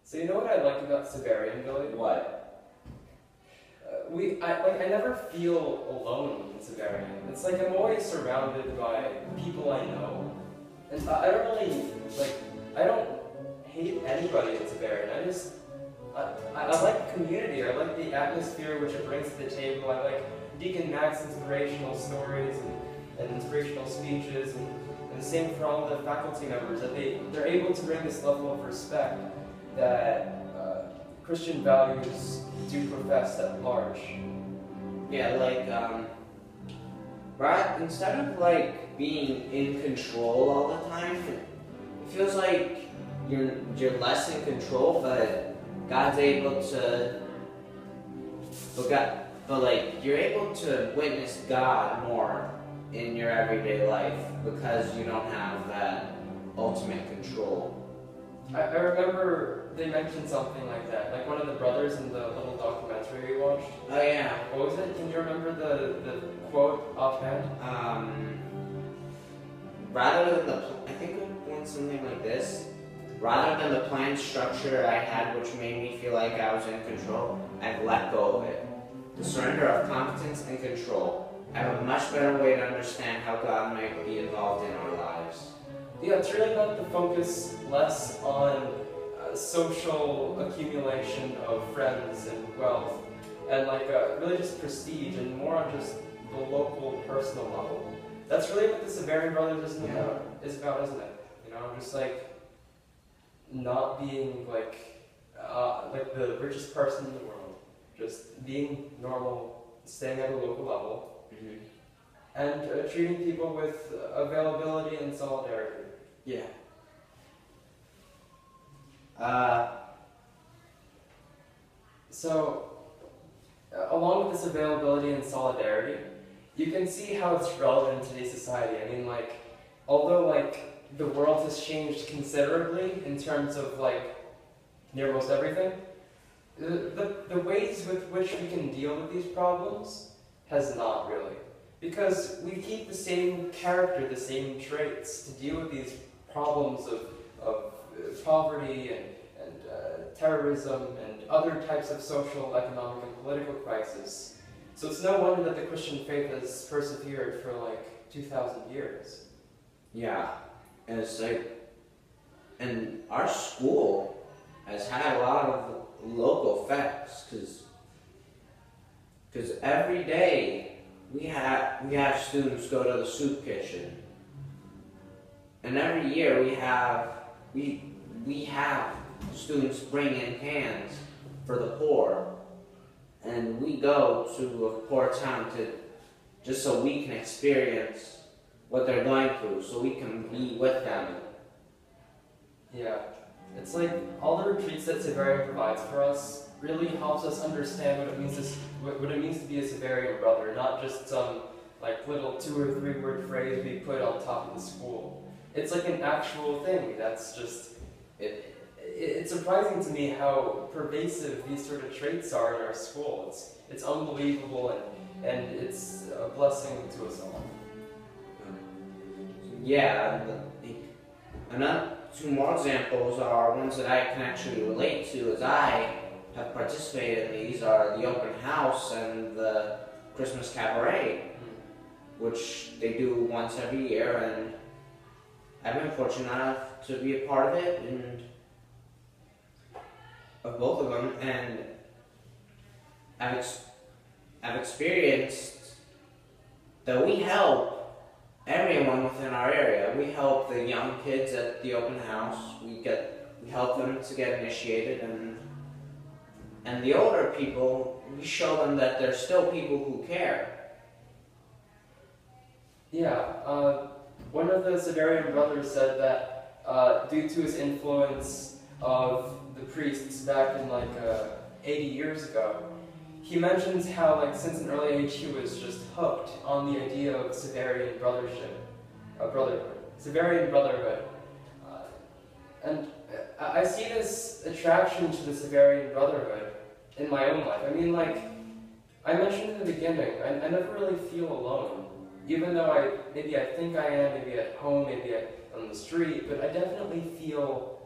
So you know what I like about Xaverian, Billy? What? I never feel alone in Xaverian. It's like I'm always surrounded by people I know. And I don't really, I don't hate anybody in Xaverian. I like community. I like the atmosphere which it brings to the table. I like Deacon Mac's inspirational stories and inspirational speeches, and the same for all the faculty members, that they're able to bring this level of respect that Christian values do profess at large. Yeah, right, instead of being in control all the time, it feels like you're less in control, but God's able to, you're able to witness God more in your everyday life because you don't have that ultimate control. I remember they mentioned something like that, like one of the brothers in the little documentary we watched. Oh yeah. What was it? Can you remember the quote offhand? I think it went something like this. Rather than the planned structure I had, which made me feel like I was in control, I've let go of it. The surrender of competence and control. I have a much better way to understand how God might be involved in our lives. Yeah, it's really about the focus less on social accumulation of friends and wealth, and really just prestige, and more on just the local, personal level. That's really what the Xaverian Brothers is about, isn't it? You know, just not being the richest person in the world, just being normal, staying at a local level, and treating people with availability and solidarity. Yeah. So, along with this availability and solidarity, you can see how it's relevant in today's society. I mean, although the world has changed considerably in terms of near most everything, the ways with which we can deal with these problems has not really. Because we keep the same character, the same traits to deal with these problems of poverty and terrorism and other types of social, economic, and political crises. So it's no wonder that the Christian faith has persevered for 2,000 years. Yeah, and it's and our school has had a lot of local effects because every day we have students go to the soup kitchen, and every year we have students bring in cans for the poor, and we go to a poor town just so we can experience what they're going through, so we can be with them. Yeah, it's like all the retreats that Xaverian provides for us really helps us understand what it means to be a Xaverian brother, not just some little 2 or 3 word phrase we put on top of the school. It's an actual thing that's just it's surprising to me how pervasive these sort of traits are in our school. It's unbelievable, and it's a blessing to us all. Yeah, another 2 more examples are ones that I can actually relate to, as I have participated in these, are the open house and the Christmas cabaret, which they do once every year, and I've been fortunate enough to be a part of it, and of both of them, and I've experienced that we help everyone within our area. We help the young kids at the open house. We help them to get initiated, and the older people, we show them that there's still people who care. Yeah, one of the Xaverian brothers said that due to his influence of the priests back in 80 years ago, he mentions how since an early age he was just hooked on the idea of Xaverian Xaverian Brotherhood. And I see this attraction to the Xaverian Brotherhood in my own life. I mean, I mentioned in the beginning, I never really feel alone. Even though maybe I think I am, maybe at home, maybe on the street, but I definitely feel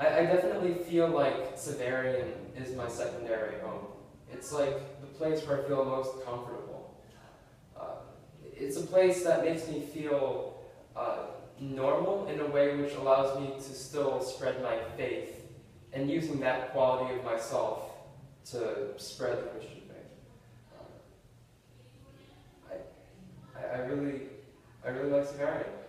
I definitely feel like Xaverian is my secondary home. It's like the place where I feel most comfortable. It's a place that makes me feel normal in a way which allows me to still spread my faith and using that quality of myself to spread the Christian faith. I really like Xaverian.